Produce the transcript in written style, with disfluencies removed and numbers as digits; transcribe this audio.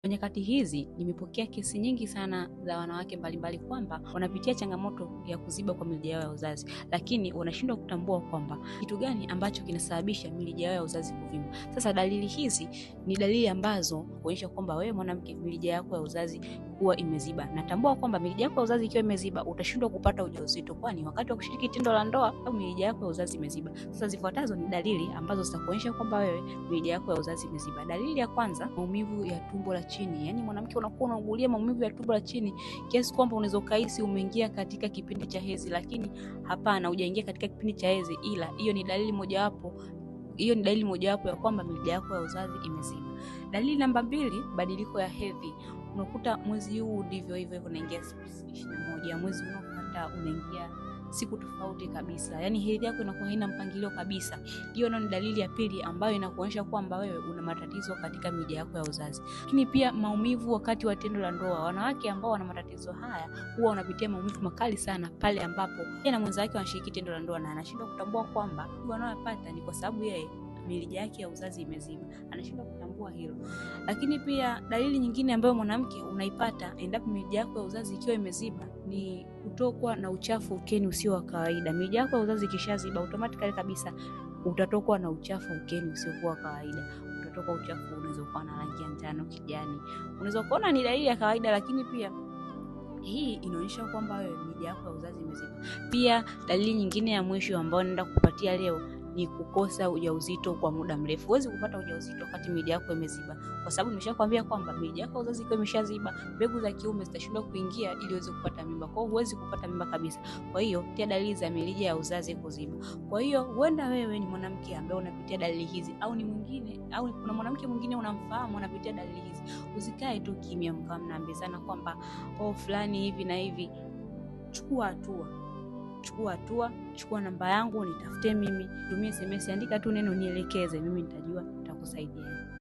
Kwenye nyakati hizi nimepokea kesi nyingi sana za wanawake mbalimbali kwamba wanapitia changamoto ya kuziba kwa mirija yao ya uzazi, lakini wanashindwa kutambua kwamba kitu gani ambacho kinasababisha mirija yao ya uzazi kuvimba. Sasa dalili hizi ni dalili ambazo kuonyesha kwamba wewe mwanamke mirija yako ya uzazi kuwa imeziba. Natambua kwamba mirija yako ya uzazi ikiwa imeziba utashindwa kupata ujauzito, kwani wakati wa kushiriki tendo la ndoa au mirija yako ya uzazi imeziba. Sasa zifuatazo ni dalili ambazo zitakuonyesha kwamba wewe mirija yako ya uzazi imeziba. Dalili ya kwanza, maumivu ya tumbo la chini. Yaani mwanamke unakuwa unaugulia maumivu ya tumbo la chini kiasi kwamba unaweza kuhisi umeingia katika kipindi cha hedhi, lakini hapana, hujaingia katika kipindi cha hedhi, ila hiyo ni dalili mojawapo ya kwamba mirija yako ya uzazi imeziba. Dalili namba 2, badiliko ya hedhi. Unakuta mwezi huu ndivyo hivyo unaingia siku 21, mwezi unaofuata unaingia siku tofauti kabisa. Yaani hedhi yako inakuwa haina mpangilio kabisa. Hiyo ni dalili ya pili ambayo inakuonyesha kwamba wewe una matatizo katika mirija yako ya uzazi. Lakini pia maumivu wakati wa tendo la ndoa. Wanawake ambao wana matatizo haya huwa wanapitia maumivu makali sana pale ambapo yeye na mwenza wake wanashiriki tendo la ndoa na anashindwa kutambua kwamba wanayopata ni kwa sababu yeye mirija yake ya uzazi imeziba. Anashindwa kutambua hilo. Lakini pia dalili nyingine ambayo mwanamke unaipata endapo mirija yako ya uzazi ikiwa imeziba ni kutokwa na uchafu ukeni usio wa kawaida. Mirija yako ya uzazi ikishaziba automatically kabisa utatokwa na uchafu ukeni usio wa kawaida. Utatoka uchafu unaweza kuwa na rangi ya njano, kijani. Unaweza kuona ni dalili ya kawaida, lakini pia hii inaonyesha kwamba wewe mirija yako ya uzazi imeziba. Pia dalili nyingine ya mwisho ambayo naenda kukupatia leo ni kukosa ujauzito kwa muda mrefu. Huwezi kupata ujauzito wakati mirija yako imeziba, kwa sababu nimeshakwambia kwamba mirija yako ya uzazi ikiwa imeshaziba, mbegu za kiume zitashindwa kuingia ili uweze kupata mimba. Kwa hiyo huwezi kupata mimba kabisa. Kwa hiyo tia dalili za mirija ya uzazi kuziba. Kwa hiyo huenda wewe ni mwanamke ambaye unapitia dalili hizi, au ni mwingine, au kuna mwanamke mwingine unamfahamu anapitia dalili hizi. Usikae tu kimya mnaambizana kwamba fulani hivi na hivi. Chukua hatua, chukua namba yangu, nitafute mimi, tumie SMS, andika tu neno nielekeze, mimi nitajua nitakusaidia.